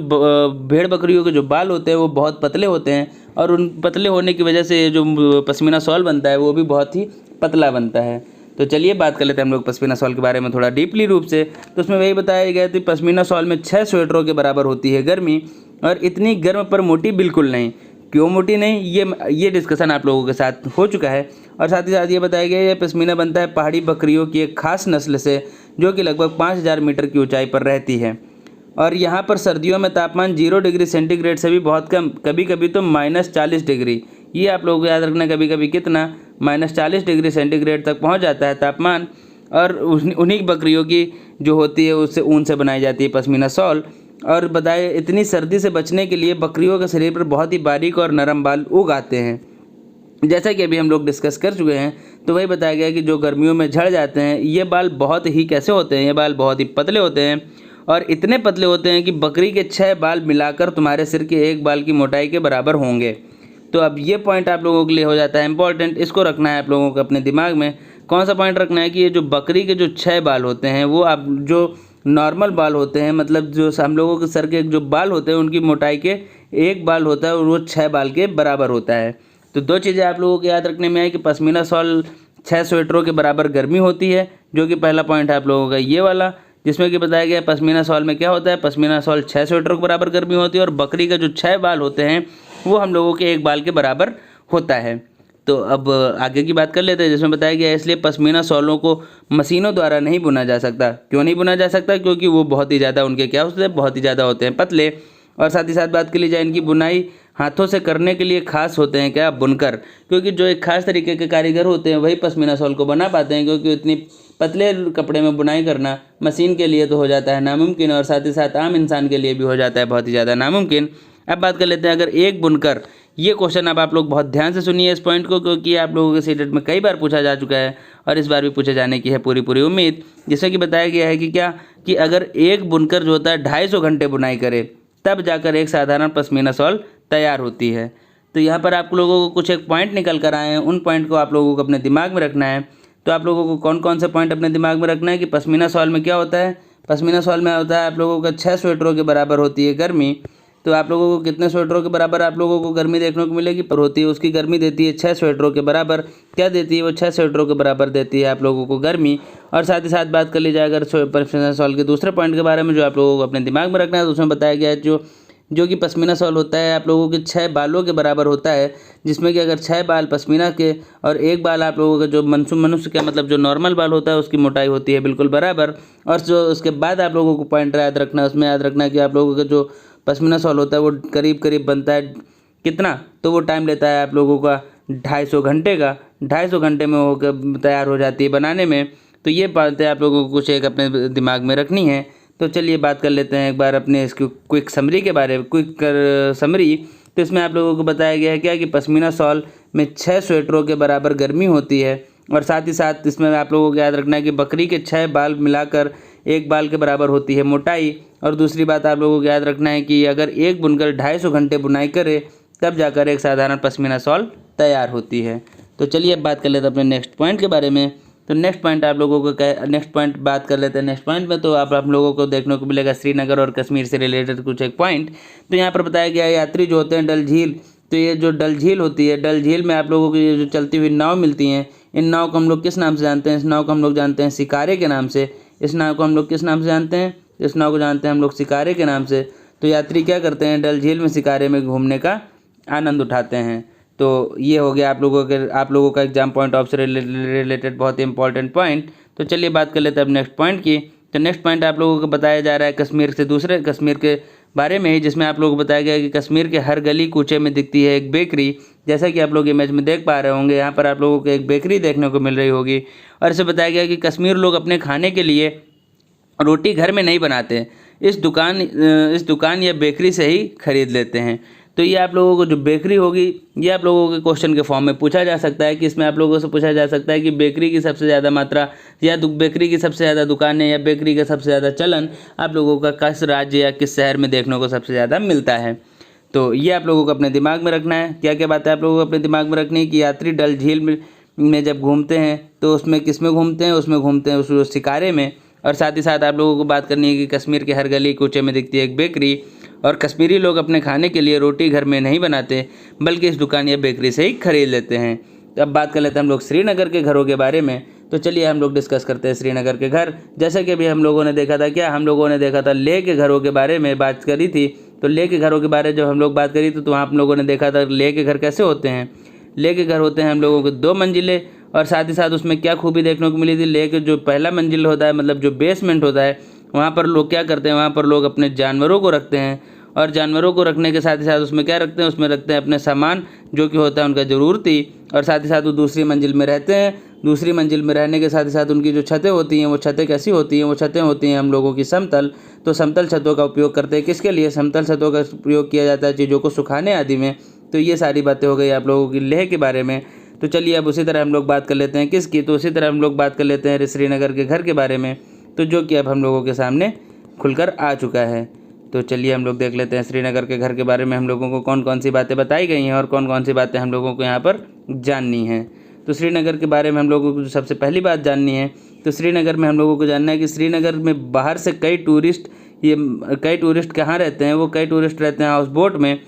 भेड़ बकरियों के जो बाल होते हैं वो बहुत पतले होते हैं, और उन पतले होने की वजह से जो पश्मीना शॉल बनता है वो भी बहुत ही पतला बनता है। तो चलिए बात कर लेते हैं हम लोग पश्मीना शॉल के बारे में थोड़ा डीपली रूप से। तो उसमें वही बताया गया कि पश्मीना शॉल में 6 स्वेटरों के बराबर होती है गर्मी, और इतनी गर्म पर मोटी बिल्कुल नहीं। क्यों मोटी नहीं, ये डिस्कशन आप लोगों के साथ हो चुका है। और साथ ही साथ ये बताया गया है पश्मीना बनता है पहाड़ी बकरियों की एक खास नस्ल से, जो कि लगभग 5000 मीटर की ऊंचाई पर रहती है। और यहाँ पर सर्दियों में तापमान 0 डिग्री सेंटीग्रेड से भी बहुत कम, कभी कभी तो -40 डिग्री, ये आप लोगों को याद रखना, कभी कभी कितना -40 डिग्री सेंटीग्रेड तक पहुँच जाता है तापमान। और उन्हीं बकरियों की जो होती है उससे ऊन से बनाई जाती है पश्मीना शॉल। और बताए इतनी सर्दी से बचने के लिए बकरियों के शरीर पर बहुत ही बारीक और नरम बाल उग आते हैं, जैसा कि अभी हम लोग डिस्कस कर चुके हैं। तो वही बताया गया कि जो गर्मियों में झड़ जाते हैं, ये बाल बहुत ही कैसे होते हैं, ये बाल बहुत ही पतले होते हैं, और इतने पतले होते हैं कि बकरी के 6 बाल मिलाकर तुम्हारे सिर के एक बाल की मोटाई के बराबर होंगे। तो अब ये पॉइंट आप लोगों के लिए हो जाता है इंपॉर्टेंट, इसको रखना है आप लोगों को अपने दिमाग में। कौन सा पॉइंट रखना है कि ये जो बकरी के जो 6 बाल होते हैं वो आप जो नॉर्मल बाल होते हैं, मतलब जो हम लोगों के सर के जो बाल होते हैं उनकी मोटाई के एक बाल होता है और वो 6 बाल के बराबर होता है। तो 2 चीज़ें आप लोगों को याद रखने में है कि पश्मीना शॉल 6 स्वेटरों के बराबर गर्मी होती है, जो कि पहला पॉइंट है आप लोगों का ये वाला, जिसमें कि बताया गया पश्मीना शॉल में क्या होता है, पश्मीना शॉल 6 स्वेटरों के बराबर गर्मी होती है, और बकरी का जो 6 बाल होते हैं वो हम लोगों के एक बाल के बराबर होता है। तो अब आगे की बात कर लेते हैं, जिसमें बताया गया है इसलिए पश्मीना शॉलों को मशीनों द्वारा नहीं बुना जा सकता। क्यों नहीं बुना जा सकता, क्योंकि वो बहुत ही ज़्यादा उनके क्या होते हैं, बहुत ही ज़्यादा होते हैं पतले। और साथ ही साथ बात कर ली जाए इनकी बुनाई हाथों से करने के लिए खास होते हैं क्या, बुनकर, क्योंकि जो एक खास तरीके के कारीगर होते हैं वही पश्मीना शॉल को बना पाते हैं, क्योंकि इतनी पतले कपड़े में बुनाई करना मशीन के लिए तो हो जाता है नामुमकिन, और साथ ही साथ आम इंसान के लिए भी हो जाता है बहुत ही ज़्यादा नामुमकिन। अब बात कर लेते हैं अगर एक बुनकर, ये क्वेश्चन अब आप लोग बहुत ध्यान से सुनिए इस पॉइंट को, क्योंकि आप लोगों के सीटेट में कई बार पूछा जा चुका है और इस बार भी पूछे जाने की है पूरी उम्मीद। जैसे कि बताया गया है कि क्या कि अगर एक बुनकर जो होता है 250 घंटे बुनाई करे, तब जाकर एक साधारण पश्मीना शॉल तैयार होती है। तो यहाँ पर आप लोगों को कुछ एक पॉइंट निकल कर आए हैं, उन पॉइंट को आप लोगों को अपने दिमाग में रखना है। तो आप लोगों को कौन कौन से पॉइंट अपने दिमाग में रखना है कि पश्मीना शॉल में क्या होता है। पश्मीना शॉल में होता है आप लोगों का 6 स्वेटरों के बराबर होती है गर्मी। तो आप लोगों को कितने स्वेटरों के बराबर आप लोगों को गर्मी देखने को मिलेगी, पर होती है उसकी गर्मी देती है 6 स्वेटरों के बराबर। क्या देती है वो 6 स्वेटरों के बराबर देती है आप लोगों को गर्मी। और साथ ही साथ बात कर ली जाए अगर पश्मीना शॉल के दूसरे पॉइंट के बारे में जो आप लोगों को अपने दिमाग में रखना है, तो उसमें बताया गया है जो कि पश्मीना शॉल होता है आप लोगों के 6 बालों के बराबर होता है, जिसमें कि अगर 6 बाल पश्मीना के और 1 बाल आप लोगों का जो मनुष्य का मतलब जो नॉर्मल बाल होता है उसकी मोटाई होती है बिल्कुल बराबर। और जो उसके बाद आप लोगों को पॉइंट याद रखना है, उसमें याद रखना है कि आप लोगों का जो पश्मीना शॉल होता है वो करीब करीब बनता है कितना, तो वो टाइम लेता है आप लोगों का 250 घंटे का। 250 घंटे में वो तैयार हो जाती है बनाने में। तो ये बातें आप लोगों को कुछ एक अपने दिमाग में रखनी है। तो चलिए बात कर लेते हैं एक बार अपने इसकी क्विक समरी के बारे में। समरी तो इसमें आप लोगों को बताया गया है क्या कि पश्मीना शॉल में 6 स्वेटरों के बराबर गर्मी होती है। और साथ ही साथ इसमें आप लोगों को याद रखना है कि बकरी के 6 बाल मिलाकर 1 बाल के बराबर होती है मोटाई। और दूसरी बात आप लोगों को याद रखना है कि अगर एक बुनकर 250 घंटे बुनाई करे तब जाकर एक साधारण पश्मीना शॉल तैयार होती है। तो चलिए अब बात कर लेते हैं अपने नेक्स्ट पॉइंट के बारे में। तो नेक्स्ट पॉइंट आप लोगों को नेक्स्ट पॉइंट बात कर लेते हैं। नेक्स्ट पॉइंट में तो आप लोगों को देखने को मिलेगा श्रीनगर और कश्मीर से रिलेटेड कुछ एक पॉइंट। तो यहाँ पर बताया गया है यात्री जो होते हैं डल झील, तो ये जो डल झील होती है, डल झील में आप लोगों को ये जो चलती हुई नाव मिलती हैं, इन नाव को हम लोग किस नाम से जानते हैं? इस नाव को हम लोग जानते हैं शिकारे के नाम से। इस नाव को हम लोग किस नाम से जानते हैं? इस नाव को जानते हैं हम लोग शिकारे के नाम से। तो यात्री क्या करते हैं? डल झील में शिकारे में घूमने का आनंद उठाते हैं। तो ये हो गया आप लोगों का एग्जाम पॉइंट ऑफ से रिलेटेड बहुत ही इंपॉर्टेंट पॉइंट। तो चलिए बात कर लेते हैं अब नेक्स्ट पॉइंट की। तो नेक्स्ट पॉइंट आप लोगों को बताया जा रहा है कश्मीर के बारे में ही, जिसमें आप लोगों को बताया गया है कि कश्मीर के हर गली कूचे में दिखती है एक बेकरी। जैसा कि आप लोग इमेज में देख पा रहे होंगे, यहाँ पर आप लोगों को एक बेकरी देखने को मिल रही होगी। और इसे बताया गया कि कश्मीर लोग अपने खाने के लिए रोटी घर में नहीं बनाते, इस दुकान या बेकरी से ही खरीद लेते हैं। तो ये आप लोगों को जो बेकरी होगी, ये आप लोगों के क्वेश्चन के फॉर्म में पूछा जा सकता है कि इसमें आप लोगों से पूछा जा सकता है कि बेकरी की सबसे ज़्यादा मात्रा या बेकरी की सबसे ज़्यादा दुकानें या बेकरी का सबसे ज़्यादा चलन आप लोगों का किस राज्य या किस शहर में देखने को सबसे ज़्यादा मिलता है। तो ये आप लोगों को अपने दिमाग में रखना है। क्या क्या बातें आप लोगों को अपने दिमाग में रखनी है कि यात्री डल झील में जब घूमते हैं तो उसमें किस में घूमते हैं? उसमें घूमते हैं उस शिकारे में। और साथ ही साथ आप लोगों को बात करनी है कि कश्मीर के हर गली कूचे में दिखती है एक बेकरी, और कश्मीरी लोग अपने खाने के लिए रोटी घर में नहीं बनाते बल्कि इस दुकान या बेकरी से ही खरीद लेते हैं। तो अब बात कर लेते हैं हम लोग श्रीनगर के घरों के बारे में। तो चलिए हम लोग डिस्कस करते हैं श्रीनगर के घर। जैसे कि अभी हम लोगों ने देखा था हम लोगों ने देखा था लेह के घरों के बारे में बात करी थी। तो लेह के घरों के बारे में जब हम लोग बात करी तो वहाँ हम लोगों ने देखा था लेह के घर कैसे होते हैं। लेह के घर होते हैं हम लोगों के 2 मंजिले, और साथ ही साथ उसमें क्या खूबी देखने को मिली थी? लेह के जो पहला मंजिल होता है, मतलब जो बेसमेंट होता है, वहाँ पर लोग क्या करते हैं? वहाँ पर लोग अपने जानवरों को रखते हैं, और जानवरों को रखने के साथ ही साथ उसमें क्या रखते हैं? उसमें रखते हैं अपने सामान जो कि होता है उनका ज़रूरती। और साथ ही साथ वो दूसरी मंजिल में रहते हैं। दूसरी मंजिल में रहने के साथ ही साथ उनकी जो छतें होती हैं, वो छतें कैसी होती हैं? वो छतें होती हैं हम लोगों की समतल। तो समतल छतों का उपयोग करते हैं किसके लिए? समतल छतों का उपयोग किया जाता है चीज़ों को सुखाने आदि में। तो ये सारी बातें हो गई आप लोगों की लेह के बारे में। तो चलिए अब उसी तरह हम लोग बात कर लेते हैं किसकी? तो उसी तरह हम लोग बात कर लेते हैं श्रीनगर के घर के बारे में, तो जो कि अब हम लोगों के सामने खुलकर आ चुका है। तो चलिए हम लोग देख लेते हैं श्रीनगर के घर के बारे में हम लोगों को कौन कौन सी बातें बताई गई हैं और कौन कौन सी बातें हम लोगों को यहाँ पर जाननी हैं। तो श्रीनगर के बारे में हम लोगों को सबसे पहली बात जाननी है, तो श्रीनगर में हम लोगों को जानना है कि श्रीनगर में बाहर से कई टूरिस्ट कहाँ रहते हैं? वो कई टूरिस्ट रहते हैं हाउस बोट में,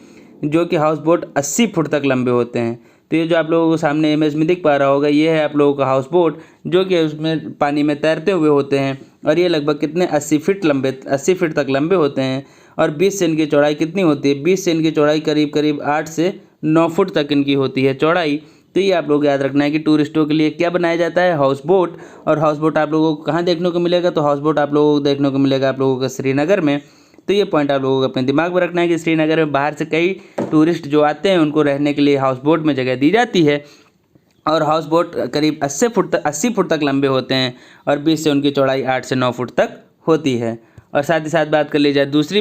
जो कि हाउस बोट 80 फुट तक लंबे होते हैं। तो ये जो आप लोगों को सामने इमेज में दिख पा रहा होगा, ये है आप लोगों का हाउस बोट, जो कि उसमें पानी में तैरते हुए होते हैं। और ये लगभग कितने 80 फीट तक लंबे होते हैं। और 20 से इनकी चौड़ाई कितनी होती है? 20 से इनकी चौड़ाई करीब 8 से 9 फुट तक इनकी होती है चौड़ाई। तो ये आप लोग याद रखना है कि टूरिस्टों के लिए क्या बनाया जाता है? House boat. और हाउस बोट आप लोगों को कहाँ देखने को मिलेगा? तो हाउस बोट आप लोगों को देखने को मिलेगा आप लोगों को श्रीनगर में। तो ये पॉइंट आप लोगों को अपने दिमाग में रखना है कि श्रीनगर में बाहर से कई टूरिस्ट जो आते हैं उनको रहने के लिए हाउस बोट में जगह दी जाती है। और हाउस बोट करीब 80 फुट तक लंबे होते हैं, और 20 से उनकी चौड़ाई 8 से 9 फुट तक होती है। और साथ ही साथ बात कर ली जाए दूसरी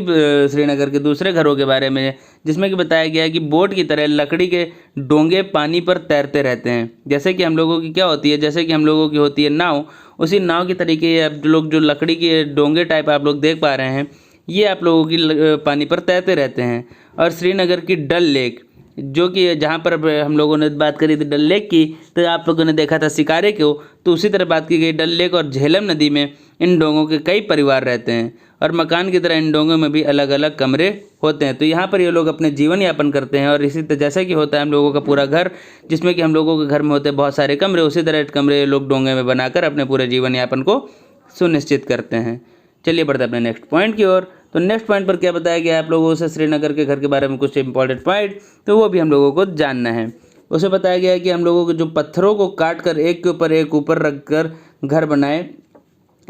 श्रीनगर के दूसरे घरों के बारे में, जिसमें कि बताया गया है कि बोट की तरह लकड़ी के डोंगे पानी पर तैरते रहते हैं। जैसे कि हम लोगों की क्या होती है? जैसे कि हम लोगों की होती है नाव, उसी नाव की तरीके अब लोग जो लकड़ी के डोंगे टाइप आप लोग देख पा रहे हैं, ये आप लोगों की पानी पर तैरते रहते हैं। और श्रीनगर की डल लेक, जो कि जहाँ पर अब हम लोगों ने बात करी थी डल लेक की, तो आप लोगों ने देखा था शिकारे को, तो उसी तरह बात की गई डल लेक और झेलम नदी में इन डोंगों के कई परिवार रहते हैं और मकान की तरह इन डोंगों में भी अलग अलग कमरे होते हैं। तो यहाँ पर ये लोग अपने जीवन यापन करते हैं और इसी तरह जैसा कि होता है हम लोगों का पूरा घर, जिसमें कि हम लोगों के घर में होते हैं बहुत सारे कमरे, उसी तरह कमरे ये लोग डोंगे में बनाकर अपने पूरे जीवन यापन को सुनिश्चित करते हैं। चलिए बढ़ते हैं अपने नेक्स्ट पॉइंट की ओर। तो नेक्स्ट पॉइंट पर क्या बताया गया है आप लोगों से श्रीनगर के घर के बारे में कुछ इंपॉर्टेंट पॉइंट, तो वो भी हम लोगों को जानना है। उसे बताया गया है कि हम लोगों को जो पत्थरों को काट कर एक के ऊपर एक ऊपर रख कर घर बनाए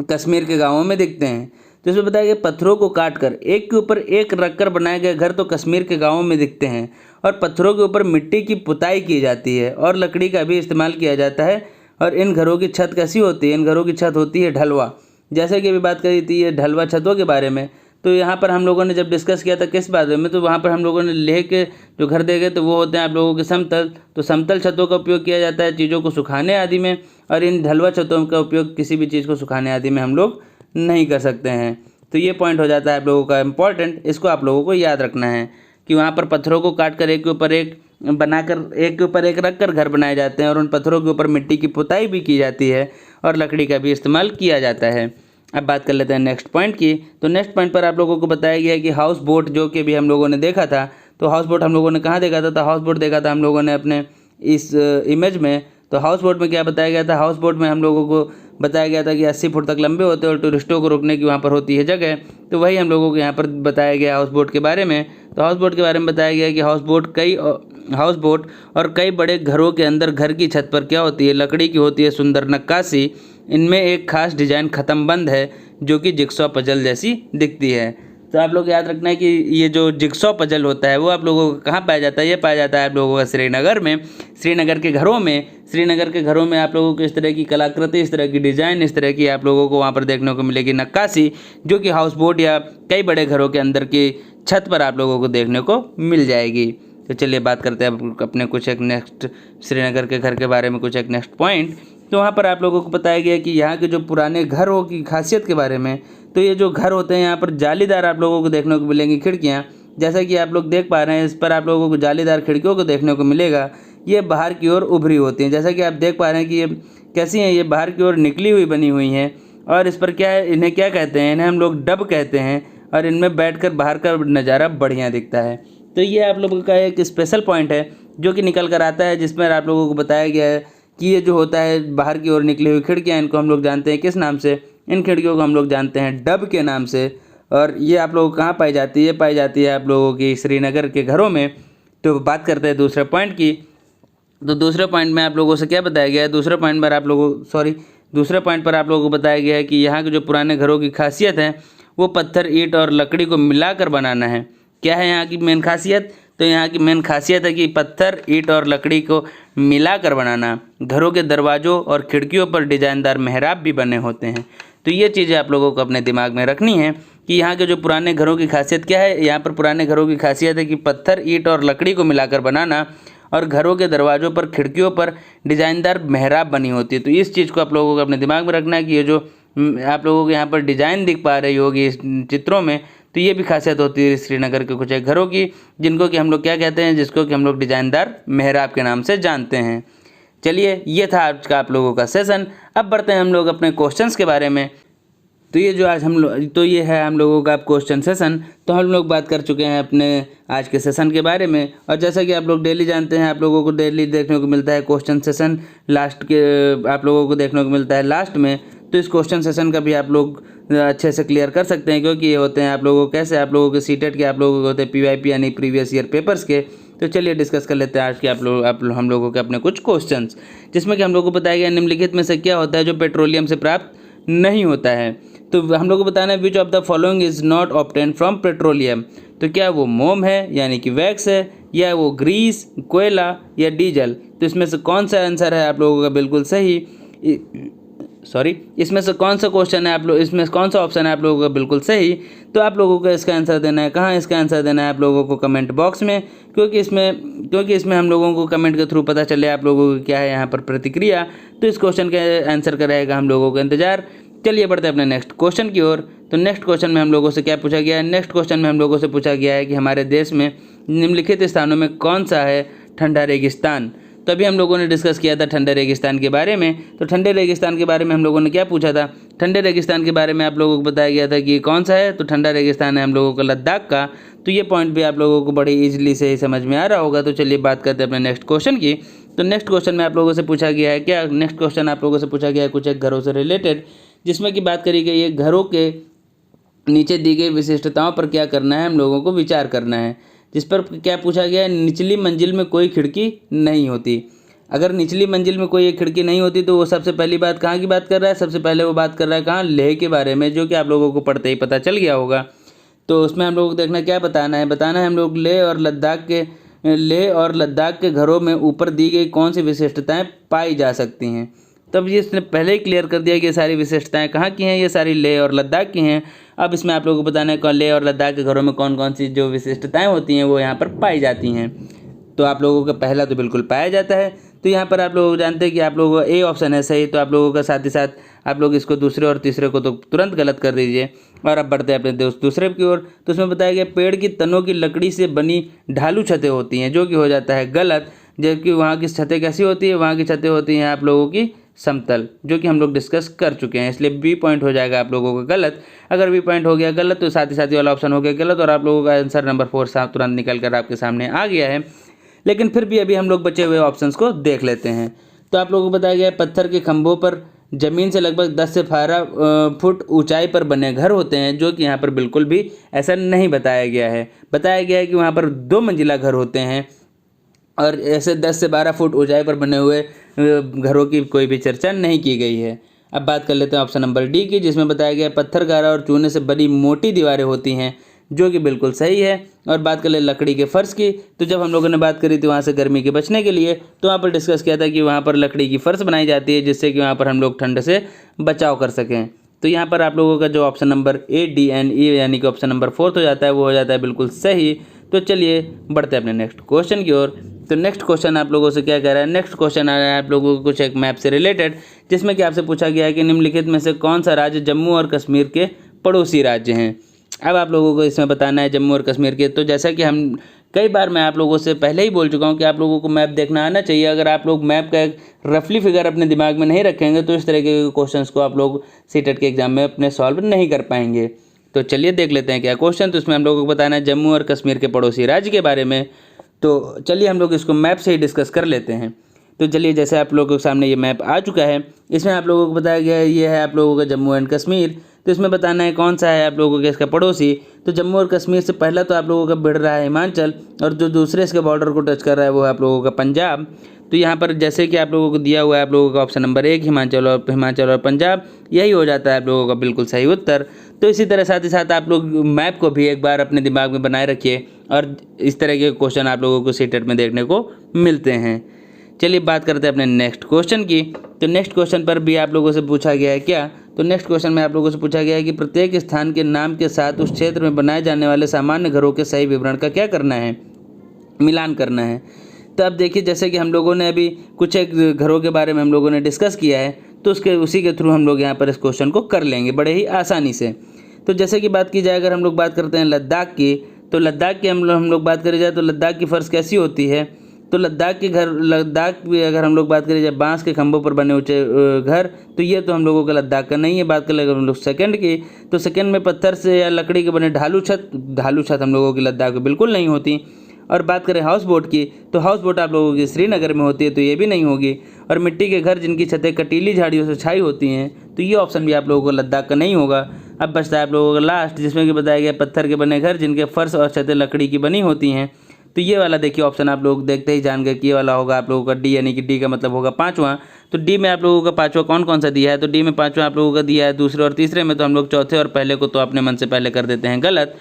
कश्मीर के गांवों में दिखते हैं। तो इसमें बताया गया पत्थरों को काट कर एक के ऊपर एक रख कर बनाए गए घर तो कश्मीर के गांवों में दिखते हैं और पत्थरों के ऊपर मिट्टी की पुताई की जाती है और लकड़ी का भी इस्तेमाल किया जाता है। और इन घरों की छत कैसी होती है? इन घरों की छत होती है ढलवा, जैसे कि अभी बात करी थी ये ढलवा छतों के बारे में। तो यहाँ पर हम लोगों ने जब डिस्कस किया था किस बारे में, तो वहाँ पर हम लोगों ने लेह के जो घर देखे तो वो होते हैं आप लोगों के समतल। तो समतल छतों का उपयोग किया जाता है चीज़ों को सुखाने आदि में, और इन ढलवा छतों का उपयोग किसी भी चीज़ को सुखाने आदि में हम लोग नहीं कर सकते हैं। तो ये पॉइंट हो जाता है आप लोगों का इम्पॉर्टेंट, इसको आप लोगों को याद रखना है कि वहाँ पर पत्थरों को काट कर एक के ऊपर एक बनाकर एक के ऊपर एक रख कर घर बनाए जाते हैं और उन पत्थरों के ऊपर मिट्टी की पुताई भी की जाती है और लकड़ी का भी इस्तेमाल किया जाता है। अब बात कर लेते हैं नेक्स्ट पॉइंट की। तो नेक्स्ट पॉइंट पर आप लोगों को बताया गया है कि हाउस बोट जो कि भी हम लोगों ने देखा था, तो हाउस बोट हम लोगों ने कहाँ देखा था? तो हाउस बोट देखा था हम लोगों ने अपने इस इमेज में। तो हाउस बोट में क्या बताया गया था? हाउस बोट में हम लोगों को बताया गया था कि 80 फुट तक लंबे होते हैं और टूरिस्टों को रुकने की वहाँ पर होती है जगह। तो वही हम लोगों को यहाँ पर बताया गया हाउस बोट के बारे में। तो हाउस बोट के बारे में बताया गया है कि हाउस बोट और कई बड़े घरों के अंदर घर की छत पर क्या होती है? लकड़ी की होती है सुंदर नक्काशी। इनमें एक खास डिजाइन ख़त्म बंद है जो कि जिक्सॉ पजल जैसी दिखती है। तो आप लोग याद रखना है कि ये जो जिक्सॉ पजल होता है वो आप लोगों को कहाँ पाया जाता है? ये पाया जाता है आप लोगों का श्रीनगर में, श्रीनगर के घरों में। श्रीनगर के घरों में आप लोगों को इस तरह की कलाकृति, इस तरह की डिज़ाइन, इस तरह की आप लोगों को वहाँ पर देखने को मिलेगी नक्काशी, जो कि हाउस बोट या कई बड़े घरों के अंदर की छत पर आप लोगों को देखने को मिल जाएगी। तो चलिए बात करते हैं अपने कुछ एक नेक्स्ट श्रीनगर के घर के बारे में, कुछ एक नेक्स्ट पॉइंट। तो वहाँ पर आप लोगों को बताया गया कि यहाँ के जो पुराने घरों की खासियत के बारे में। तो ये जो घर होते हैं यहाँ पर जालीदार आप लोगों को देखने को मिलेंगी खिड़कियाँ, जैसा कि आप लोग देख पा रहे हैं इस पर आप लोगों को जालीदार खिड़कियों को देखने को मिलेगा। ये बाहर की ओर उभरी होती हैं, जैसा कि आप देख पा रहे हैं कि ये कैसी हैं, ये बाहर की ओर निकली हुई बनी हुई हैं। और इस पर क्या है, इन्हें क्या कहते हैं? इन्हें हम लोग डब कहते हैं और इनमें बैठकर बाहर का नज़ारा बढ़िया दिखता है। तो ये आप लोगों का एक स्पेशल पॉइंट है जो कि निकल कर आता है, जिसमें आप लोगों को बताया गया है कि ये जो होता है बाहर की ओर निकली हुई खिड़कियाँ, इनको हम लोग जानते हैं किस नाम से? इन खिड़कियों को हम लोग जानते हैं डब के नाम से। और ये आप लोगों को कहाँ पाई जाती है? ये पाई जाती है आप लोगों की श्रीनगर के घरों में। तो बात करते हैं दूसरे पॉइंट की। तो दूसरे पॉइंट में आप लोगों से क्या बताया गया है? दूसरे पॉइंट पर आप लोगों को बताया गया है कि यहाँ के जो पुराने घरों की खासियत है वो पत्थर, ईंट और लकड़ी को मिलाकर बनाना है। क्या है यहाँ की मेन खासियत? तो यहाँ की मेन खासियत है कि पत्थर, ईंट और लकड़ी को मिलाकर बनाना। घरों के दरवाज़ों और खिड़कियों पर डिजाइनदार मेहराब भी बने होते हैं। तो ये चीज़ें आप लोगों को अपने दिमाग में रखनी है कि यहाँ के जो पुराने घरों की खासियत क्या है। यहाँ पर पुराने घरों की खासियत है कि पत्थर, ईंट और लकड़ी को मिलाकर बनाना और घरों के दरवाज़ों पर, खिड़कियों पर डिजाइनदार मेहराब बनी होती है। तो इस चीज़ को आप लोगों को अपने दिमाग में रखना है कि ये जो आप लोगों को यहाँ पर डिज़ाइन दिख पा रही होगी इस चित्रों में, तो ये भी खासियत होती है श्रीनगर के कुछ एक घरों की, जिनको कि हम लोग क्या कहते हैं? जिसको कि हम लोग डिजाइनदार मेहराब के नाम से जानते हैं। चलिए ये था आज का आप लोगों का सेशन। अब बढ़ते हैं हम लोग अपने क्वेश्चंस के बारे में। तो ये जो आज ये है हम लोगों का क्वेश्चन सेशन। तो हम लोग बात कर चुके हैं अपने आज के सेशन के बारे में, और जैसा कि आप लोग डेली जानते हैं आप लोगों को डेली देखने को मिलता है क्वेश्चन सेशन लास्ट के, आप लोगों को देखने को मिलता है लास्ट में। तो इस क्वेश्चन सेशन का भी आप लोग अच्छे से क्लियर कर सकते हैं, क्योंकि ये होते हैं आप लोगों को कैसे, आप लोगों के सीटेट के, आप लोगों को होते हैं PYP यानी प्रीवियस ईयर पेपर्स के। तो चलिए डिस्कस कर लेते हैं आज के हम लोगों के अपने कुछ क्वेश्चंस, जिसमें कि हम लोग को बताया गया निम्नलिखित में से क्या होता है जो पेट्रोलियम से प्राप्त नहीं होता है। तो हम लोग को बताना है which of the following is not obtain from petroleum. तो क्या वो मोम है यानी कि वैक्स है, या वो ग्रीस, कोयला या डीजल? तो इसमें से कौन सा आंसर है आप लोगों का बिल्कुल सही? इसमें से कौन सा क्वेश्चन है इसमें कौन सा ऑप्शन है आप लोगों का बिल्कुल सही? तो आप लोगों को इसका आंसर देना है कहाँ? इसका आंसर देना है आप लोगों को कमेंट बॉक्स में, क्योंकि इसमें हम लोगों को कमेंट के थ्रू पता चले आप लोगों को क्या है यहाँ पर प्रतिक्रिया। तो इस क्वेश्चन के आंसर का रहेगा हम लोगों का इंतजार। चलिए बढ़ते हैं अपने नेक्स्ट क्वेश्चन की ओर। तो नेक्स्ट क्वेश्चन में हम लोगों से क्या पूछा गया है? नेक्स्ट क्वेश्चन में हम लोगों से पूछा गया है कि हमारे देश में निम्नलिखित स्थानों में कौन सा है ठंडा रेगिस्तान। तो अभी हम लोगों ने डिस्कस किया था ठंडे रेगिस्तान के बारे में। तो ठंडे रेगिस्तान के बारे में हम लोगों ने क्या पूछा था? ठंडे रेगिस्तान के बारे में आप लोगों को बताया गया था कि कौन सा है। तो ठंडा रेगिस्तान है हम लोगों का लद्दाख का। तो ये पॉइंट भी आप लोगों को बड़ी ईजिली से ही समझ में आ रहा होगा। तो चलिए बात करते हैं अपने नेक्स्ट क्वेश्चन की। तो नेक्स्ट क्वेश्चन में आप लोगों से पूछा गया है क्या? नेक्स्ट क्वेश्चन आप लोगों से पूछा गया है कुछ एक घरों से रिलेटेड, जिसमें कि बात करी गई है घरों के नीचे दी गई विशिष्टताओं पर क्या करना है, हम लोगों को विचार करना है। जिस पर क्या पूछा गया है? निचली मंजिल में कोई खिड़की नहीं होती। अगर निचली मंजिल में कोई एक खिड़की नहीं होती तो वो सबसे पहली बात कहाँ की बात कर रहा है? सबसे पहले वो बात कर रहा है कहाँ? लेह के बारे में, जो कि आप लोगों को पढ़ते ही पता चल गया होगा। तो उसमें हम लोगों को देखना क्या बताना है? बताना है हम लोग लेह और लद्दाख के घरों में ऊपर दी गई कौन सी विशिष्टताएं पाई जा सकती हैं। तब ये इसने पहले ही क्लियर कर दिया कि ये सारी विशिष्टताएं कहाँ की हैं, ये सारी लेह और लद्दाख की हैं। अब इसमें आप लोगों को बताना है कि लेह और लद्दाख के घरों में कौन कौन सी जो विशिष्टताएं होती हैं वो यहाँ पर पाई जाती हैं। तो आप लोगों का पहला तो बिल्कुल पाया जाता है। तो यहाँ पर आप लोग जानते हैं कि आप लोगों का ए ऑप्शन है सही। तो आप लोगों का साथ ही साथ आप लोग इसको दूसरे और तीसरे को तो तुरंत गलत कर दीजिए। और अब बढ़ते हैं अपने दूसरे की ओर। तो उसमें बताया गया पेड़ की तनों की लकड़ी से बनी ढालू छतें होती हैं, जो कि हो जाता है गलत। जबकि वहाँ की छतें कैसी होती है? वहाँ की छतें होती हैं आप लोगों की समतल, जो कि हम लोग डिस्कस कर चुके हैं। इसलिए बी पॉइंट हो जाएगा आप लोगों का गलत। अगर बी पॉइंट हो गया गलत तो साथ ही वाला ऑप्शन हो गया गलत, और आप लोगों का आंसर नंबर 4 तुरंत निकल कर आपके सामने आ गया है। लेकिन फिर भी अभी हम लोग बचे हुए ऑप्शंस को देख लेते हैं। तो आप लोगों को बताया गया है पत्थर के खंभों पर जमीन से लगभग 10 से 12 फुट ऊंचाई पर बने घर होते हैं, जो कि यहाँ पर बिल्कुल भी ऐसा नहीं बताया गया है। बताया गया है कि वहाँ पर 2 मंजिला घर होते हैं और ऐसे 10 से 12 फुट ऊंचाई पर बने हुए घरों की कोई भी चर्चा नहीं की गई है। अब बात कर लेते हैं ऑप्शन नंबर डी की, जिसमें बताया गया है पत्थर गारा और चूने से बनी मोटी दीवारें होती हैं, जो कि बिल्कुल सही है। और बात कर ले लकड़ी के फर्श की, तो जब हम लोगों ने बात करी थी वहाँ से गर्मी के बचने के लिए, तो वहाँ पर डिस्कस किया था कि वहाँ पर लकड़ी की फर्श बनाई जाती है, जिससे कि वहाँ पर हम लोग ठंड से बचाव कर सकें। तो यहाँ पर आप लोगों का जो option number a, d and e यानी कि ऑप्शन नंबर 4 हो जाता है, वो हो जाता है बिल्कुल सही। तो चलिए बढ़ते हैं अपने नेक्स्ट क्वेश्चन की ओर। तो नेक्स्ट क्वेश्चन आप लोगों से क्या कह रहा है? नेक्स्ट क्वेश्चन आ रहा है आप लोगों को कुछ एक मैप से रिलेटेड, जिसमें कि आपसे पूछा गया है कि निम्नलिखित में से कौन सा राज्य जम्मू और कश्मीर के पड़ोसी राज्य हैं। अब आप लोगों को इसमें बताना है जम्मू और कश्मीर के। तो जैसा कि हम कई बार मैं आप लोगों से पहले ही बोल चुका हूं कि आप लोगों को मैप देखना आना चाहिए। अगर आप लोग मैप का एक रफली फिगर अपने दिमाग में नहीं रखेंगे तो इस तरह के क्वेश्चंस को आप लोग सीटेट के एग्जाम में अपने सॉल्व नहीं कर पाएंगे। तो चलिए देख लेते हैं क्या क्वेश्चन। तो इसमें हम लोगों को बताना है जम्मू और कश्मीर के पड़ोसी राज्य के बारे में। तो चलिए हम लोग इसको मैप से ही डिस्कस कर लेते हैं। तो चलिए जैसे आप लोगों के सामने ये मैप आ चुका है, इसमें आप लोगों को बताया गया है ये है आप लोगों का जम्मू एंड कश्मीर। तो इसमें बताना है कौन सा है आप लोगों के इसका पड़ोसी। तो जम्मू और कश्मीर से पहला तो आप लोगों का बढ़ रहा है हिमाचल, और जो दूसरे इसके बॉर्डर को टच कर रहा है वो है आप लोगों का पंजाब। तो यहाँ पर जैसे कि आप लोगों को दिया हुआ है आप लोगों का ऑप्शन नंबर 1 हिमाचल और पंजाब, यही हो जाता है आप लोगों का बिल्कुल सही उत्तर। तो इसी तरह साथ ही साथ आप लोग मैप को भी एक बार अपने दिमाग में बनाए रखिए, और इस तरह के क्वेश्चन आप लोगों को सीटेट में देखने को मिलते हैं। चलिए बात करते हैं अपने नेक्स्ट क्वेश्चन की। तो नेक्स्ट क्वेश्चन पर भी आप लोगों से पूछा गया है क्या? तो नेक्स्ट क्वेश्चन में आप लोगों से पूछा गया है कि प्रत्येक स्थान के नाम के साथ उस क्षेत्र में बनाए जाने वाले सामान्य घरों के सही विवरण का क्या करना है, मिलान करना है। तो अब देखिए जैसे कि हम लोगों ने अभी कुछ एक घरों के बारे में हम लोगों ने डिस्कस किया है, तो उसी के थ्रू हम लोग यहाँ पर इस क्वेश्चन को कर लेंगे बड़े ही आसानी से। तो जैसे कि बात की जाए, अगर हम लोग बात करते हैं लद्दाख की, तो लद्दाख की हम लोग बात करी जाए तो लद्दाख की फर्श कैसी होती है? तो लद्दाख की अगर हम लोग बात करें जाए बांस के खंभों पर बने ऊंचे घर, तो ये तो हम लोगों का लद्दाख का नहीं है। बात कर लेंगे हम लोग सेकंड की, तो सेकंड में पत्थर से या लकड़ी के बने ढालू छत हम लोगों की लद्दाख में बिल्कुल नहीं होती। और बात करें हाउस बोट की, तो हाउस बोट आप लोगों की श्रीनगर में होती है, तो ये भी नहीं होगी। और मिट्टी के घर जिनकी छतें कटीली झाड़ियों से छाई होती हैं, तो ये ऑप्शन भी आप लोगों को लद्दाख का नहीं होगा। अब बचता है आप लोगों का लास्ट, जिसमें कि बताया गया पत्थर के बने घर जिनके फर्श और छतें लकड़ी की बनी होती हैं। तो ये वाला देखिए ऑप्शन आप लोग देखते ही जान गए कि ये वाला होगा आप लोगों का डी, यानी कि डी का मतलब होगा 5वां। तो डी में आप लोगों का 5वां कौन कौन सा दिया है? तो डी में 5वां आप लोगों का दिया है दूसरे और तीसरे में, तो हम लोग चौथे और पहले को तो अपने मन से पहले कर देते हैं गलत।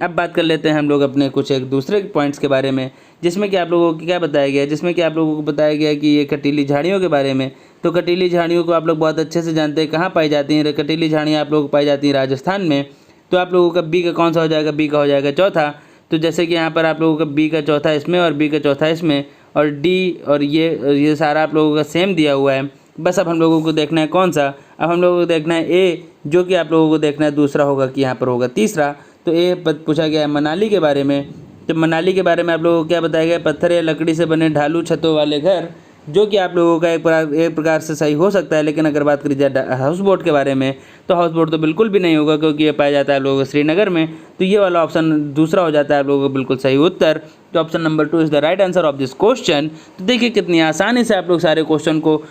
अब बात कर लेते हैं हम लोग अपने कुछ एक दूसरे पॉइंट्स के बारे में, जिसमें कि आप लोगों को क्या बताया गया है, जिसमें कि आप लोगों को बताया गया है कि ये कटीली झाड़ियों के बारे में। तो कटीली झाड़ियों को आप लोग बहुत अच्छे से जानते हैं कहाँ पाई जाती हैं। कटीली झाड़ियाँ आप लोगों को पाई जाती हैं राजस्थान में। तो आप लोगों का बी का कौन सा हो जाएगा? बी का हो जाएगा चौथा। तो जैसे कि यहाँ पर आप लोगों का बी का चौथा इसमें और बी का चौथा इसमें, और डी और ये सारा आप लोगों का सेम दिया हुआ है। बस अब हम लोगों को देखना है कौन सा। अब हम लोगों को देखना है ए, जो कि आप लोगों को देखना है दूसरा होगा कि यहाँ पर होगा तीसरा। तो ए पूछा गया है मनाली के बारे में। तो मनाली के बारे में आप लोगों को क्या बताया गया, पत्थर या लकड़ी से बने ढालू छतों वाले घर, जो कि आप लोगों का एक प्रकार से सही हो सकता है। लेकिन अगर बात करी जाए हाउस बोट के बारे में, तो हाउस बोट तो बिल्कुल भी नहीं होगा, क्योंकि ये पाया जाता है आप लोगों को श्रीनगर में। तो ये वाला ऑप्शन दूसरा हो जाता है आप लोगों को बिल्कुल सही उत्तर। तो option number 2 is the right answer of this question. तो देखिए कितनी आसानी से आप लोग सारे क्वेश्चन को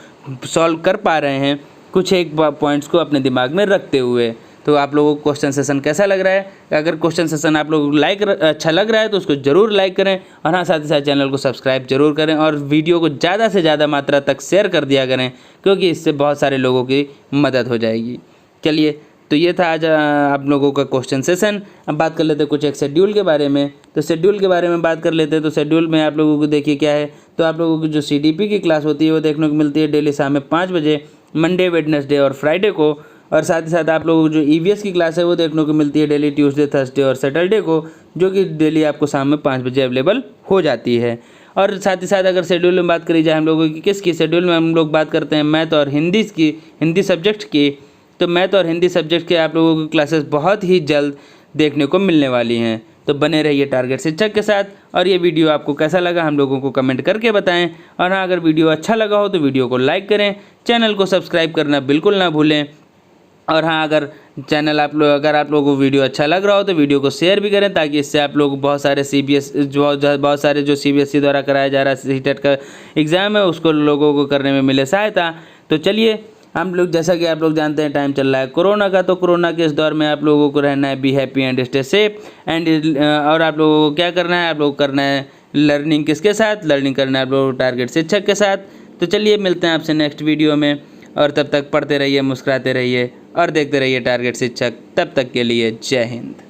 सॉल्व कर पा रहे हैं, कुछ एक पॉइंट्स को अपने दिमाग में रखते हुए। तो आप लोगों को क्वेश्चन सेशन कैसा लग रहा है? अगर क्वेश्चन सेशन आप लोगों को अच्छा लग रहा है तो उसको ज़रूर लाइक करें, और हाँ साथ ही साथ चैनल को सब्सक्राइब जरूर करें, और वीडियो को ज़्यादा से ज़्यादा मात्रा तक शेयर कर दिया करें, क्योंकि इससे बहुत सारे लोगों की मदद हो जाएगी। चलिए, तो ये था आज आप लोगों का क्वेश्चन सेशन। अब बात कर लेते हैं कुछ एक शेड्यूल के बारे में। तो शेड्यूल के बारे में बात कर लेते हैं। तो शेड्यूल में आप लोगों को देखिए क्या है, तो आप लोगों की जो CDP की क्लास होती है वो देखने को मिलती है डेली शाम में 5 बजे, मंडे, वेडनेसडे और फ्राइडे को। और साथ ही साथ आप लोगों को जो EVS की क्लास है वो देखने को मिलती है डेली ट्यूसडे, थर्सडे और सैटरडे को, जो कि डेली आपको शाम में 5 बजे अवेलेबल हो जाती है। और साथ ही साथ अगर शेड्यूल में बात करी जाए हम लोगों की किसकी, शेड्यूल में हम लोग बात करते हैं मैथ और हिंदी सब्जेक्ट की। तो मैथ और हिंदी सब्जेक्ट के आप लोगों की क्लासेस बहुत ही जल्द देखने को मिलने वाली हैं। तो बने रहिए टारगेट शिक्षक के साथ। और ये वीडियो आपको कैसा लगा हम लोगों को कमेंट करके बताएं। और हाँ, अगर वीडियो अच्छा लगा हो तो वीडियो को लाइक करें, चैनल को सब्सक्राइब करना बिल्कुल ना भूलें। और हाँ, अगर आप लोगों को वीडियो अच्छा लग रहा हो तो वीडियो को शेयर भी करें, ताकि इससे आप लोग बहुत सारे जो CBSE द्वारा कराया जा रहा है CTET का एग्ज़ाम है उसको लोगों को करने में मिले सहायता। तो चलिए, हम लोग जैसा कि आप लोग जानते हैं टाइम चल रहा है कोरोना का, तो कोरोना के इस दौर में आप लोगों को रहना है be happy and stay safe and और आप लोगों को क्या करना है, आप लोग करना है लर्निंग किसके साथ, लर्निंग करना है आप लोगों को टारगेट शिक्षक के साथ। तो चलिए, मिलते हैं आपसे नेक्स्ट वीडियो में, और तब तक पढ़ते रहिए, मुस्कुराते रहिए और देखते रहिए टारगेट शिक्षक। तब तक के लिए जय हिंद।